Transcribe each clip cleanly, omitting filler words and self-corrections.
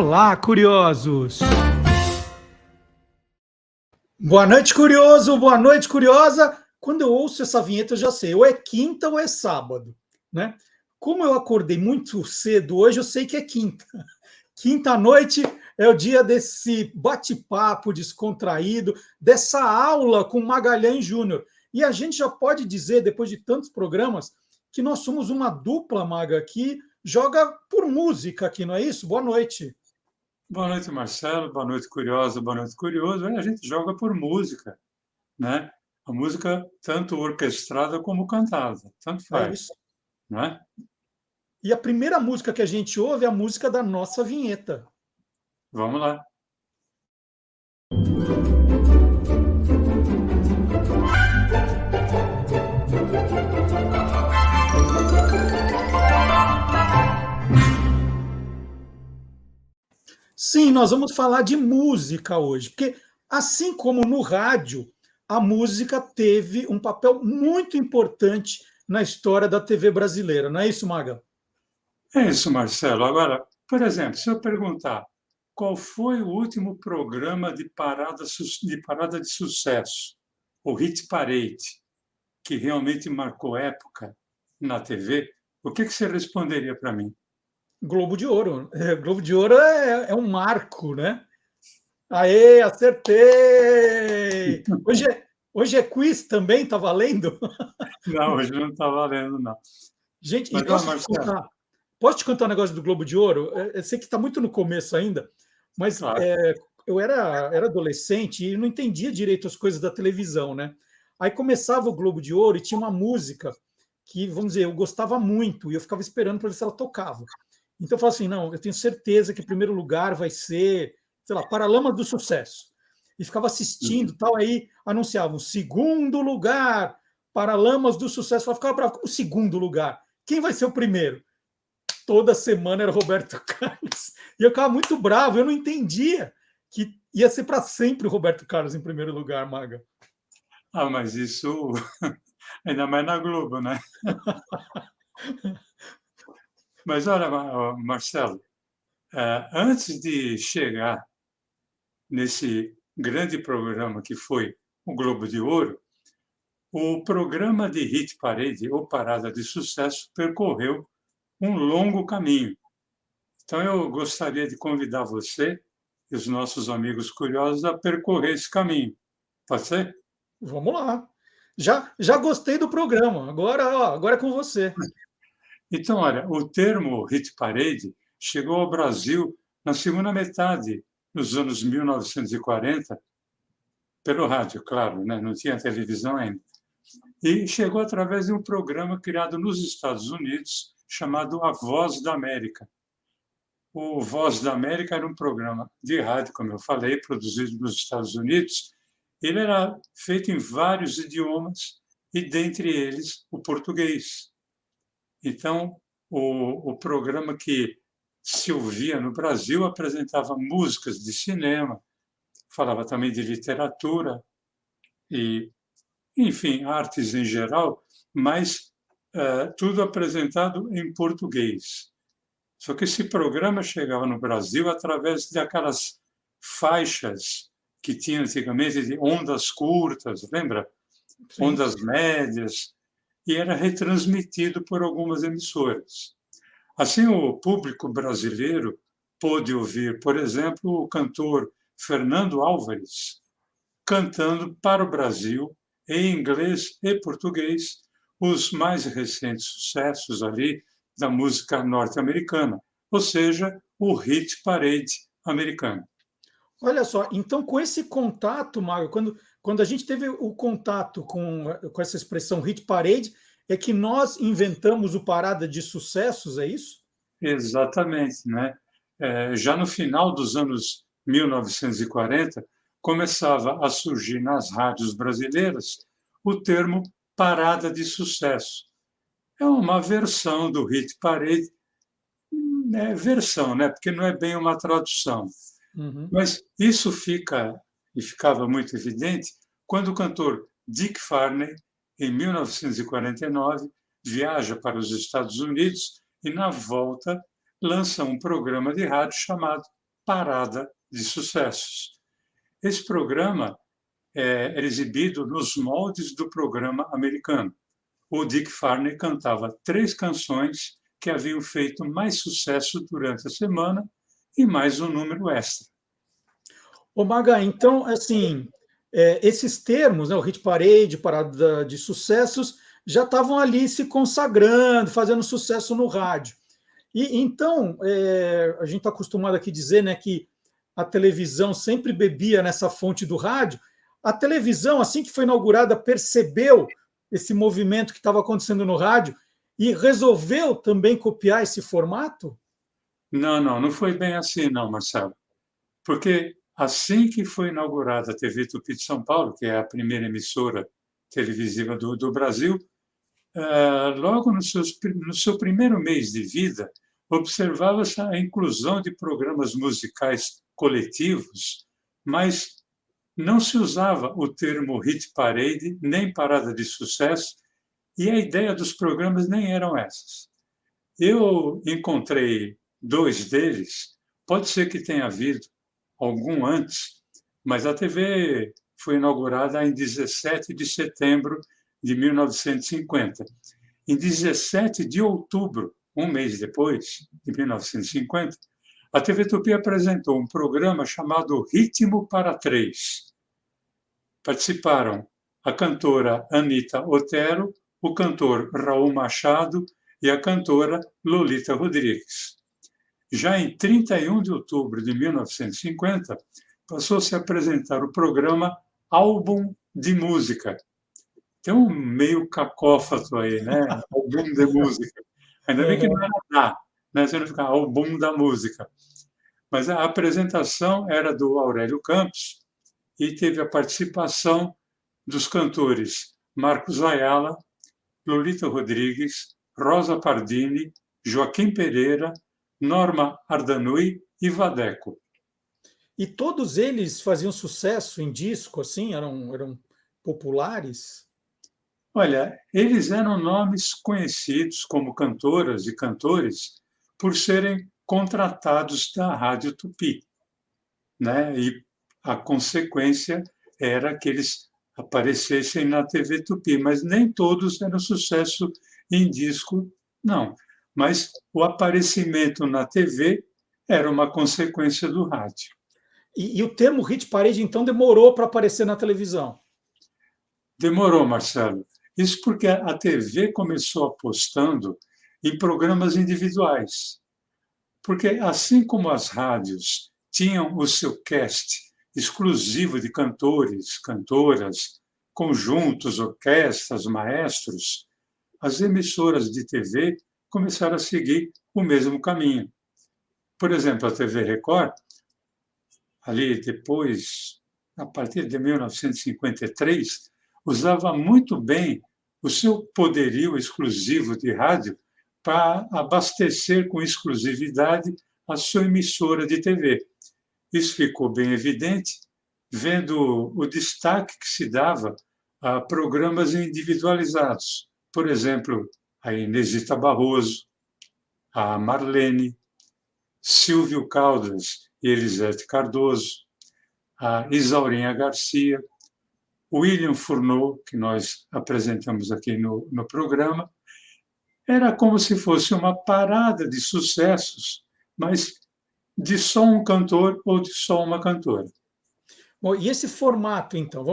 Olá, curiosos! Boa noite, curioso! Boa noite, curiosa! Quando eu ouço essa vinheta, eu já sei, ou é quinta ou é sábado, né? Como eu acordei muito cedo hoje, eu sei que é quinta. Quinta à noite é o dia desse bate-papo descontraído, dessa aula com Magalhães Júnior. E a gente já pode dizer, depois de tantos programas, que nós somos uma dupla, Maga, que joga por música aqui, não é isso? Boa noite. Boa noite, Marcelo. Boa noite, curiosa. Boa noite, curioso. A gente joga por música, né? A música tanto orquestrada como cantada, tanto É faz, isso. né? E a primeira música que a gente ouve é a música da nossa vinheta. Vamos lá. Sim, nós vamos falar de música hoje, porque assim como no rádio, a música teve um papel muito importante na história da TV brasileira, não é isso, Maga? É isso, Marcelo. Agora, por exemplo, se eu perguntar qual foi o último programa de parada de sucesso, o Hit Parade, que realmente marcou época na TV, o que você responderia para mim? Globo de Ouro. Globo de Ouro é um marco, né? Aê, acertei! Hoje é quiz também, tá valendo? Não, hoje não está valendo, não. Gente, e Mas, ó, Marcelo, posso te contar um negócio do Globo de Ouro? Eu sei que está muito no começo ainda, mas claro. eu era adolescente e não entendia direito as coisas da televisão, né? Aí começava o Globo de Ouro e tinha uma música que, vamos dizer, eu gostava muito e eu ficava esperando para ver se ela tocava. Então eu falava assim, não, eu tenho certeza que o primeiro lugar vai ser, sei lá, Paralamas do Sucesso. E ficava assistindo, Uhum. tal, aí anunciavam segundo lugar, Paralamas do Sucesso. Eu ficava bravo, como segundo lugar? Quem vai ser o primeiro? Toda semana era Roberto Carlos. E eu ficava muito bravo, eu não entendia que ia ser para sempre o Roberto Carlos em primeiro lugar, Maga. Ah, mas isso ainda mais na Globo, né? Mas olha, Marcelo, antes de chegar nesse grande programa que foi o Globo de Ouro, o programa de Hit Parade, ou Parada de Sucesso, percorreu um longo caminho. Então, eu gostaria de convidar você e os nossos amigos curiosos a percorrer esse caminho. Pode ser? Vamos lá. Já gostei do programa. Agora, ó, agora é com você. Então, olha, o termo hit parade chegou ao Brasil na segunda metade dos anos 1940, pelo rádio, claro, né? Não tinha televisão ainda. E chegou através de um programa criado nos Estados Unidos chamado A Voz da América. O Voz da América era um programa de rádio, como eu falei, produzido nos Estados Unidos. Ele era feito em vários idiomas e, dentre eles, o português. Então, o programa que se ouvia no Brasil apresentava músicas de cinema, falava também de literatura e, enfim, artes em geral, mas tudo apresentado em português. Só que esse programa chegava no Brasil através daquelas faixas que tinha antigamente de ondas curtas, lembra? Sim. Ondas médias, e era retransmitido por algumas emissoras. Assim, o público brasileiro pôde ouvir, por exemplo, o cantor Fernando Álvares cantando para o Brasil, em inglês e português, os mais recentes sucessos ali da música norte-americana, ou seja, o hit parade americano. Olha só, então com esse contato, Maga, quando a gente teve o contato com essa expressão hit parade, é que nós inventamos o parada de sucessos, é isso? Exatamente, né? Já no final dos anos 1940, começava a surgir nas rádios brasileiras o termo parada de sucesso. É uma versão do hit parade, né? Versão, né? Porque não é bem uma tradução. Uhum. Mas isso fica e ficava muito evidente quando o cantor Dick Farney, em 1949, viaja para os Estados Unidos e, na volta, lança um programa de rádio chamado Parada de Sucessos. Esse programa era exibido nos moldes do programa americano. O Dick Farney cantava 3 canções que haviam feito mais sucesso durante a semana e mais um número extra. Ô, Maga, então, assim, esses termos, né, o hit parade, parada de sucessos, já estavam ali se consagrando, fazendo sucesso no rádio. E então, a gente está acostumado aqui a dizer, né, que a televisão sempre bebia nessa fonte do rádio. A televisão, assim que foi inaugurada, percebeu esse movimento que estava acontecendo no rádio e resolveu também copiar esse formato? Não foi bem assim, não, Marcelo. Porque assim que foi inaugurada a TV Tupi de São Paulo, que é a primeira emissora televisiva do Brasil, logo no seu primeiro mês de vida, observava-se a inclusão de programas musicais coletivos, mas não se usava o termo hit parade, nem parada de sucesso, e a ideia dos programas nem eram essas. Eu encontrei 2 deles, pode ser que tenha havido algum antes, mas a TV foi inaugurada em 17 de setembro de 1950. Em 17 de outubro, um mês depois, de 1950, a TV Tupi apresentou um programa chamado Ritmo para Três. Participaram a cantora Anita Otero, o cantor Raul Machado e a cantora Lolita Rodrigues. Já em 31 de outubro de 1950, passou-se a apresentar o programa Álbum de Música. Tem um meio cacófato aí, né? Álbum de música. Ainda bem que não era da, né? Você não fica álbum da música. Mas a apresentação era do Aurélio Campos e teve a participação dos cantores Marcos Ayala, Lolita Rodrigues, Rosa Pardini, Joaquim Pereira, Norma Ardanui e Vadeco. E todos eles faziam sucesso em disco, assim, eram populares? Olha, eles eram nomes conhecidos como cantoras e cantores por serem contratados da Rádio Tupi, né? E a consequência era que eles aparecessem na TV Tupi, mas nem todos eram sucesso em disco, não. Mas o aparecimento na TV era uma consequência do rádio. E o termo hit parade, então, demorou para aparecer na televisão? Demorou, Marcelo. Isso porque a TV começou apostando em programas individuais. Porque, assim como as rádios tinham o seu cast exclusivo de cantores, cantoras, conjuntos, orquestras, maestros, as emissoras de TV começaram a seguir o mesmo caminho. Por exemplo, a TV Record, ali depois, a partir de 1953, usava muito bem o seu poderio exclusivo de rádio para abastecer com exclusividade a sua emissora de TV. Isso ficou bem evidente vendo o destaque que se dava a programas individualizados. Por exemplo, a Inesita Barroso, a Marlene, Silvio Caldas e Elisete Cardoso, a Isaurinha Garcia, William Furneaux, que nós apresentamos aqui no programa. Era como se fosse uma parada de sucessos, mas de só um cantor ou de só uma cantora. Bom, e esse formato, então,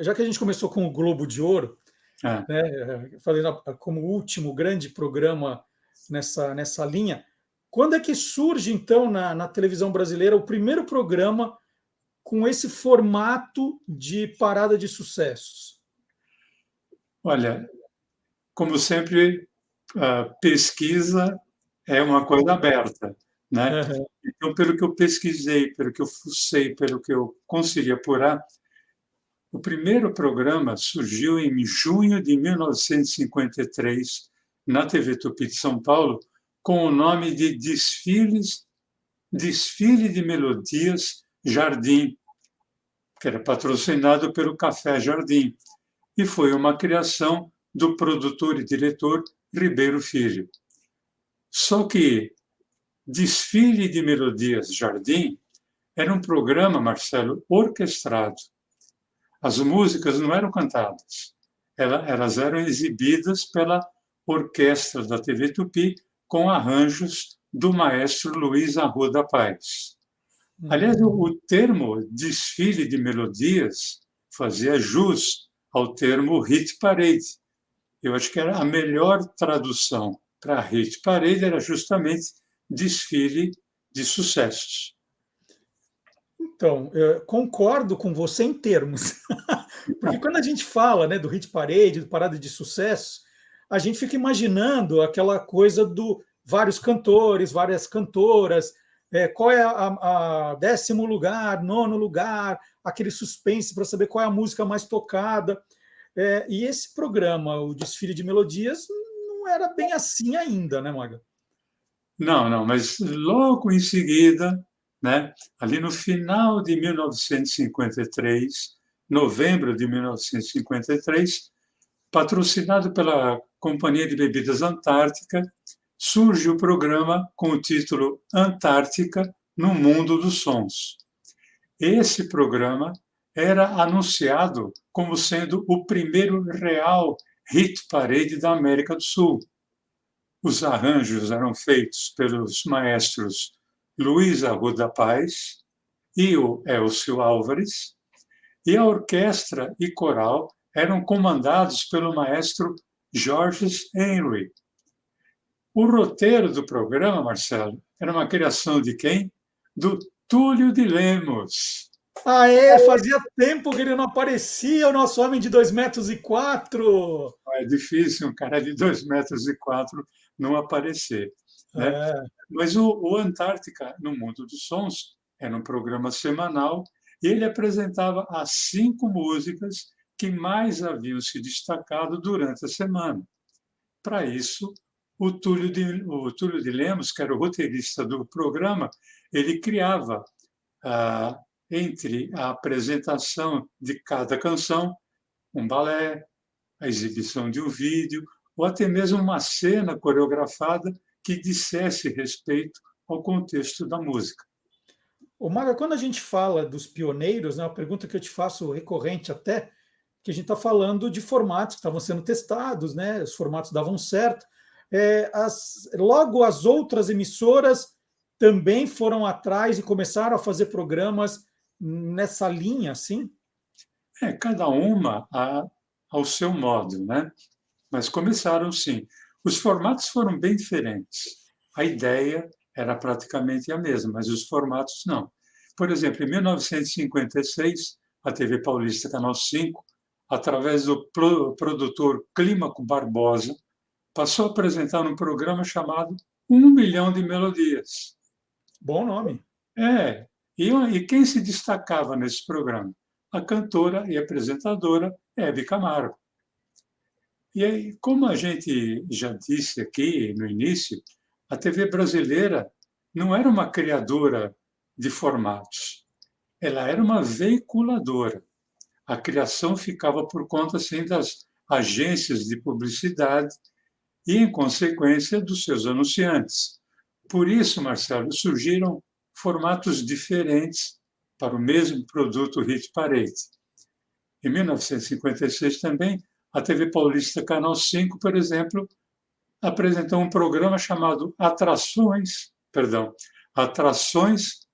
já que a gente começou com o Globo de Ouro, né, fazendo como último grande programa nessa linha, quando é que surge, então, na televisão brasileira, o primeiro programa com esse formato de parada de sucessos? Olha, como sempre, a pesquisa é uma coisa aberta, né? Uhum. Então, pelo que eu pesquisei, pelo que eu fucei, pelo que eu consegui apurar, o primeiro programa surgiu em junho de 1953, na TV Tupi de São Paulo, com o nome de Desfile de Melodias Jardim, que era patrocinado pelo Café Jardim, e foi uma criação do produtor e diretor Ribeiro Filho. Só que Desfile de Melodias Jardim era um programa, Marcelo, orquestrado. As músicas não eram cantadas, elas eram exibidas pela orquestra da TV Tupi com arranjos do maestro Luiz Arruda Paz. Aliás, o termo desfile de melodias fazia jus ao termo hit parade. Eu acho que era a melhor tradução para hit parade era justamente desfile de sucessos. Então, eu concordo com você em termos. Porque quando a gente fala, né, do hit parade, do parada de sucesso, a gente fica imaginando aquela coisa do vários cantores, várias cantoras, qual é a 10º lugar, 9º lugar, aquele suspense para saber qual é a música mais tocada. E esse programa, o Desfile de Melodias, não era bem assim ainda, né, Maga? Não, mas logo em seguida, né, ali no final de 1953, novembro de 1953, patrocinado pela Companhia de Bebidas Antártica, surge o programa com o título Antártica no Mundo dos Sons. Esse programa era anunciado como sendo o primeiro real hit parade da América do Sul. Os arranjos eram feitos pelos maestros Luiz Arruda Paz e o Elcio Álvares, e a orquestra e coral eram comandados pelo maestro Georges Henry. O roteiro do programa, Marcelo, era uma criação de quem? Do Túlio de Lemos. Fazia tempo que ele não aparecia, o nosso homem de 2,4 metros. É difícil um cara de 2,4 metros não aparecer, né? Mas o Antártica no Mundo dos Sons era um programa semanal e ele apresentava as 5 músicas que mais haviam se destacado durante a semana. Para isso, o Túlio de Lemos, que era o roteirista do programa, ele criava, entre a apresentação de cada canção, um balé, a exibição de um vídeo, ou até mesmo uma cena coreografada que dissesse respeito ao contexto da música. Ô, Maga, quando a gente fala dos pioneiros, né, uma pergunta que eu te faço recorrente até, que a gente está falando de formatos que estavam sendo testados, né, os formatos davam certo. Logo as outras emissoras também foram atrás e começaram a fazer programas nessa linha, assim? Cada uma ao seu modo, né? Mas começaram sim. Os formatos foram bem diferentes. A ideia era praticamente a mesma, mas os formatos não. Por exemplo, em 1956, a TV Paulista Canal 5, através do produtor Clímaco Barbosa, passou a apresentar um programa chamado 1 Milhão de Melodias. Bom nome. E quem se destacava nesse programa? A cantora e apresentadora Hebe Camargo. E aí, como a gente já disse aqui no início, a TV brasileira não era uma criadora de formatos, ela era uma veiculadora. A criação ficava por conta, assim, das agências de publicidade e, em consequência, dos seus anunciantes. Por isso, Marcelo, surgiram formatos diferentes para o mesmo produto hit parade. Em 1956 também, a TV Paulista Canal 5, por exemplo, apresentou um programa chamado Atrações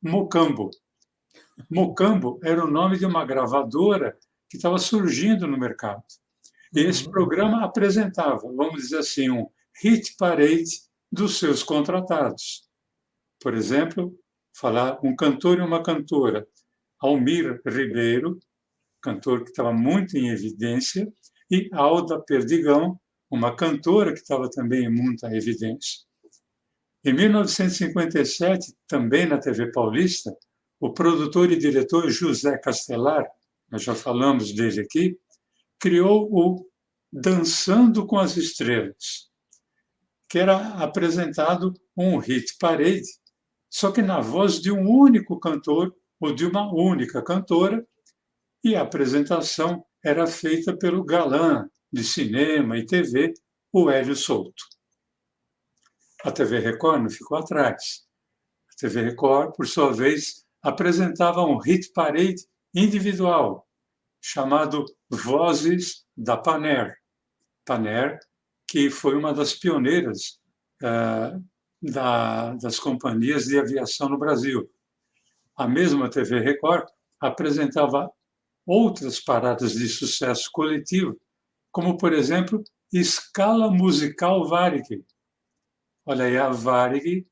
Mocambo. Mocambo era o nome de uma gravadora que estava surgindo no mercado. E esse programa apresentava, vamos dizer assim, um hit parade dos seus contratados. Por exemplo, falar um cantor e uma cantora, Almir Ribeiro, cantor que estava muito em evidência, e Alda Perdigão, uma cantora que estava também em muita evidência. Em 1957, também na TV Paulista, o produtor e diretor José Castelar, nós já falamos dele aqui, criou o Dançando com as Estrelas, que era apresentado um hit parade, só que na voz de um único cantor ou de uma única cantora, e a apresentação era feita pelo galã de cinema e TV, o Hélio Souto. A TV Record não ficou atrás. A TV Record, por sua vez, apresentava um hit parade individual, chamado Vozes da Paner. Paner, que foi uma das pioneiras das companhias de aviação no Brasil. A mesma TV Record apresentava outras paradas de sucesso coletivo, como, por exemplo, Escala Musical Varig. Olha aí a Varig,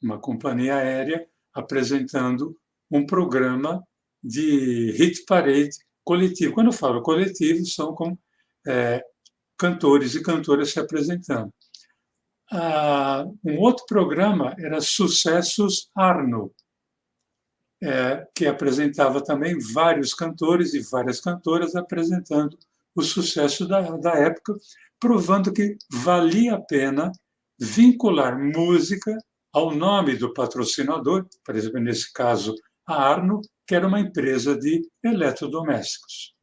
uma companhia aérea, apresentando um programa de hit parade coletivo. Quando eu falo coletivo, são como cantores e cantoras se apresentando. Um outro programa era Sucessos Arno, que apresentava também vários cantores e várias cantoras apresentando o sucesso da época, provando que valia a pena vincular música ao nome do patrocinador, por exemplo, nesse caso, a Arno, que era uma empresa de eletrodomésticos.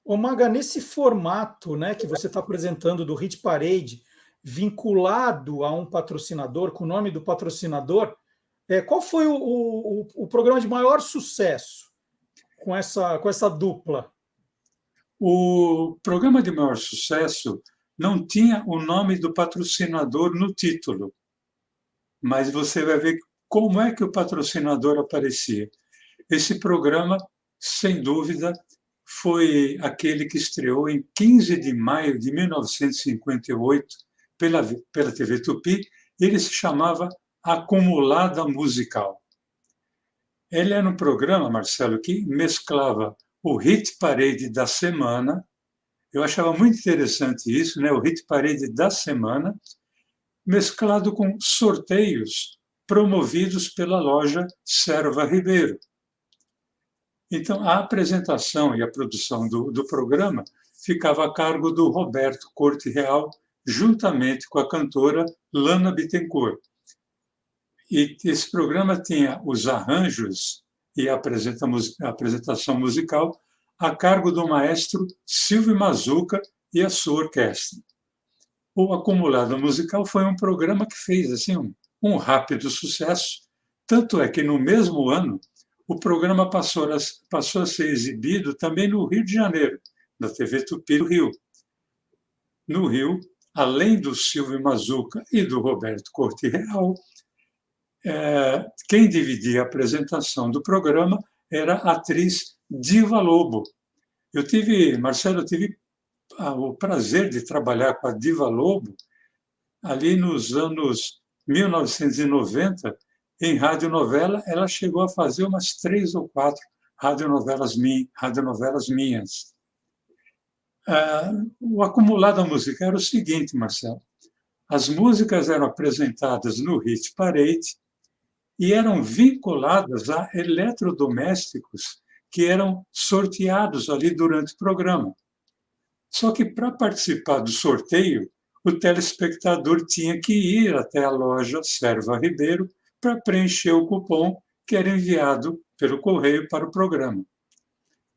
Ô Maga, nesse formato, né, que você está apresentando do Hit Parade, vinculado a um patrocinador, com o nome do patrocinador, qual foi o programa de maior sucesso com essa dupla? O programa de maior sucesso não tinha o nome do patrocinador no título, mas você vai ver como é que o patrocinador aparecia. Esse programa, sem dúvida, foi aquele que estreou em 15 de maio de 1958 pela TV Tupi. Ele se chamava Acumulada Musical. Ele era um programa, Marcelo, que mesclava o hit parade da semana. Eu achava muito interessante isso, né? O hit parade da semana, mesclado com sorteios promovidos pela loja Serva Ribeiro. Então, a apresentação e a produção do programa ficava a cargo do Roberto Corte Real, juntamente com a cantora Lana Bittencourt. E esse programa tinha os arranjos e a apresentação musical a cargo do maestro Silvio Mazuca e a sua orquestra. O Acumulado Musical foi um programa que fez assim, um rápido sucesso, tanto é que no mesmo ano o programa passou a ser exibido também no Rio de Janeiro, na TV Tupi do Rio. No Rio, além do Silvio Mazuca e do Roberto Corte Real, quem dividia a apresentação do programa era a atriz Diva Lobo. Marcelo, eu tive o prazer de trabalhar com a Diva Lobo ali nos anos 1990, em radionovela. Ela chegou a fazer umas 3 ou 4 radionovelas minhas. O acumulado musical era o seguinte, Marcelo. As músicas eram apresentadas no Hit Parade e eram vinculadas a eletrodomésticos que eram sorteados ali durante o programa. Só que, para participar do sorteio, o telespectador tinha que ir até a loja Serva Ribeiro para preencher o cupom que era enviado pelo correio para o programa.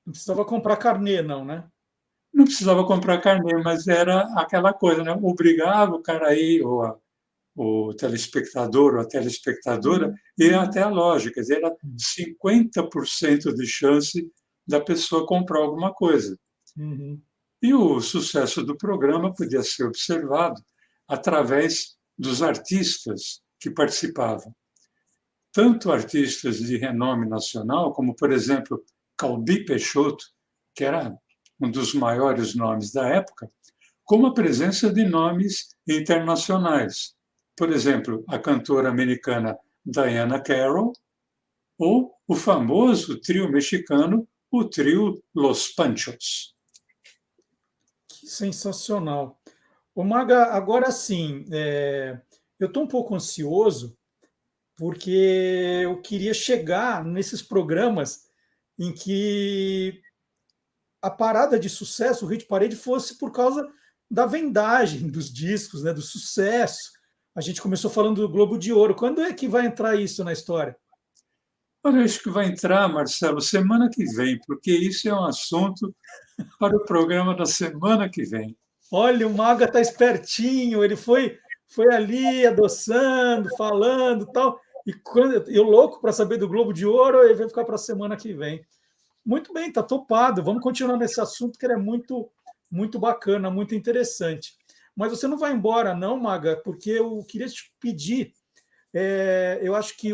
Não precisava comprar carnê, não, né? Não precisava comprar carnê, mas era aquela coisa, né? Obrigava o cara aí, ou o telespectador ou a telespectadora, ir até a loja. Quer dizer, era 50% de chance da pessoa comprar alguma coisa. Uhum. E o sucesso do programa podia ser observado através dos artistas que participavam. Tanto artistas de renome nacional, como, por exemplo, Calbi Peixoto, que era um dos maiores nomes da época, como a presença de nomes internacionais. Por exemplo, a cantora americana Diana Carroll ou o famoso trio mexicano, o trio Los Panchos. Que sensacional. Ô Maga, agora sim, eu estou um pouco ansioso porque eu queria chegar nesses programas em que a parada de sucesso, o hit parade, fosse por causa da vendagem dos discos, né, do sucesso. A gente começou falando do Globo de Ouro. Quando é que vai entrar isso na história? Olha, acho que vai entrar, Marcelo, semana que vem, porque isso é um assunto para o programa da semana que vem. Olha, o Maga está espertinho, ele foi ali adoçando, falando tal. E quando eu louco para saber do Globo de Ouro, ele vai ficar para a semana que vem. Muito bem, está topado. Vamos continuar nesse assunto que ele é muito, muito bacana, muito interessante. Mas você não vai embora, não, Maga, porque eu queria te pedir. Eu acho que,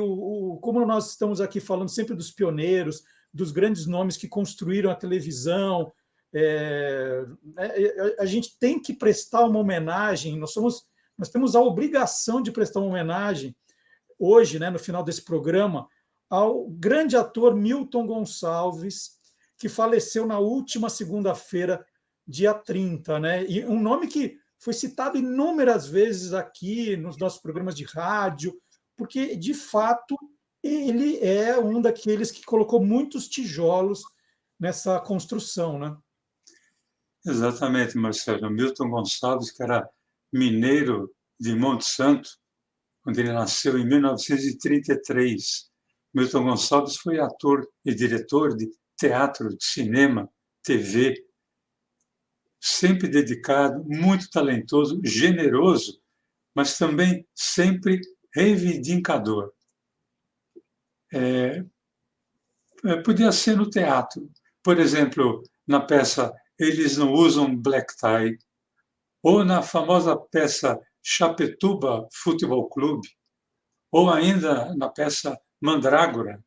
como nós estamos aqui falando sempre dos pioneiros, dos grandes nomes que construíram a televisão, a gente tem que prestar uma homenagem. Nós temos a obrigação de prestar uma homenagem hoje, né, no final desse programa, ao grande ator Milton Gonçalves, que faleceu na última segunda-feira, dia 30, né? E um nome que foi citado inúmeras vezes aqui nos nossos programas de rádio, porque, de fato, ele é um daqueles que colocou muitos tijolos nessa construção, né? Exatamente, Marcelo. Milton Gonçalves, que era mineiro de Monte Santo, quando ele nasceu em 1933. Milton Gonçalves foi ator e diretor de teatro, de cinema, TV, sempre dedicado, muito talentoso, generoso, mas também sempre reivindicador. Podia ser no teatro. Por exemplo, na peça Eles Não Usam Black Tie, ou na famosa peça Chapectuba Futebol Clube, ou ainda na peça Mandrágora,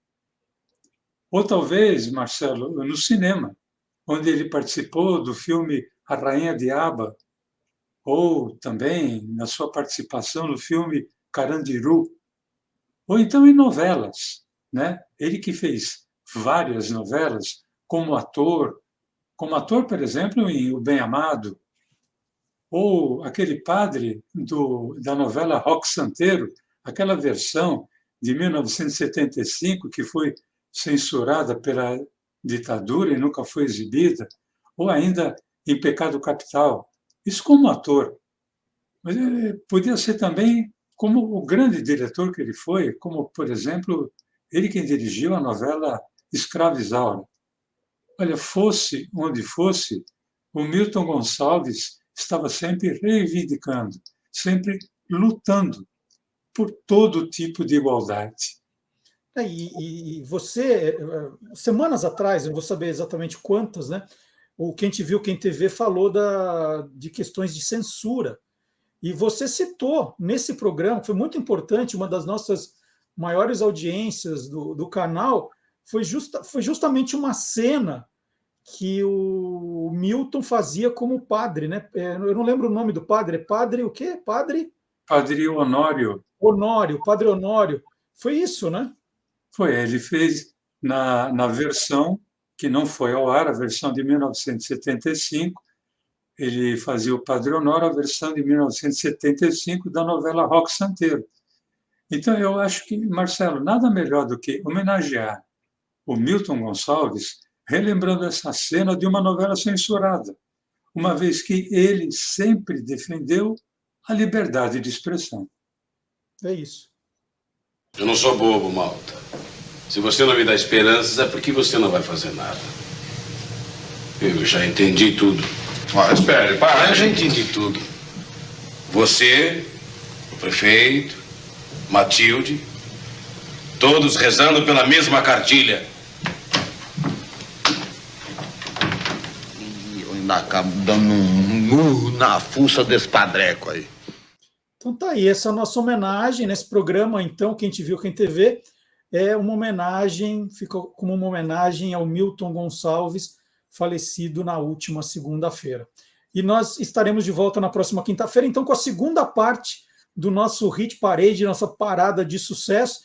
ou talvez, Marcelo, no cinema, onde ele participou do filme A Rainha Diaba, ou também na sua participação no filme Carandiru, ou então em novelas, né? Ele que fez várias novelas como ator, por exemplo, em O Bem Amado, ou aquele padre da novela Roque Santeiro, aquela versão de 1975 que foi censurada pela ditadura e nunca foi exibida, ou ainda em Pecado Capital. Isso como ator. Mas podia ser também como o grande diretor que ele foi, como, por exemplo, ele quem dirigiu a novela Escrava Isaura. Olha, fosse onde fosse, o Milton Gonçalves estava sempre reivindicando, sempre lutando por todo tipo de igualdade. E você, semanas atrás, eu vou saber exatamente quantas, né? O Quem Te Viu, Quem TV falou de questões de censura. E você citou nesse programa, foi muito importante, uma das nossas maiores audiências do canal, foi justamente uma cena que o Milton fazia como padre, né? Eu não lembro o nome do padre, é padre o quê? Padre Honório. Honório, padre Honório. Foi isso, né? Foi, ele fez na versão que não foi ao ar, a versão de 1975, ele fazia o Padre Honório, a versão de 1975 da novela Roque Santeiro. Então, eu acho que, Marcelo, nada melhor do que homenagear o Milton Gonçalves, relembrando essa cena de uma novela censurada, uma vez que ele sempre defendeu a liberdade de expressão. É isso. Eu não sou bobo, Malta. Se você não me dá esperanças, é porque você não vai fazer nada. Eu já entendi tudo. Espere, para. Eu já entendi tudo. Você, o prefeito, Matilde, todos rezando pela mesma cartilha. E eu ainda acabo dando um murro na fuça desse padreco aí. Então tá aí, essa é a nossa homenagem nesse programa, então, Quem Te Viu, Quem TV, é uma homenagem, ficou como uma homenagem ao Milton Gonçalves, falecido na última segunda-feira. E nós estaremos de volta na próxima quinta-feira, então, com a segunda parte do nosso Hit Parade, nossa parada de sucesso.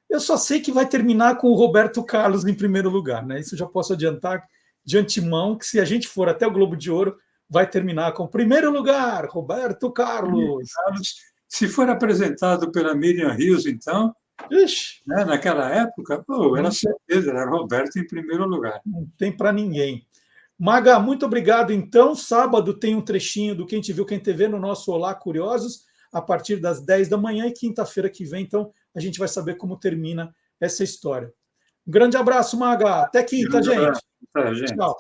Eu só sei que vai terminar com o Roberto Carlos em primeiro lugar, né? Isso eu já posso adiantar de antemão, que se a gente for até o Globo de Ouro, vai terminar com o primeiro lugar, Roberto Carlos. Se for apresentado pela Miriam Rios, então, né, naquela época, era certeza, era Roberto em primeiro lugar. Não tem para ninguém. Maga, muito obrigado. Então, sábado tem um trechinho do Quem Te Viu, Quem TV no nosso Olá Curiosos, a partir das 10 da manhã, e quinta-feira que vem, então, a gente vai saber como termina essa história. Um grande abraço, Maga. Até quinta, gente. Até, gente. Tchau.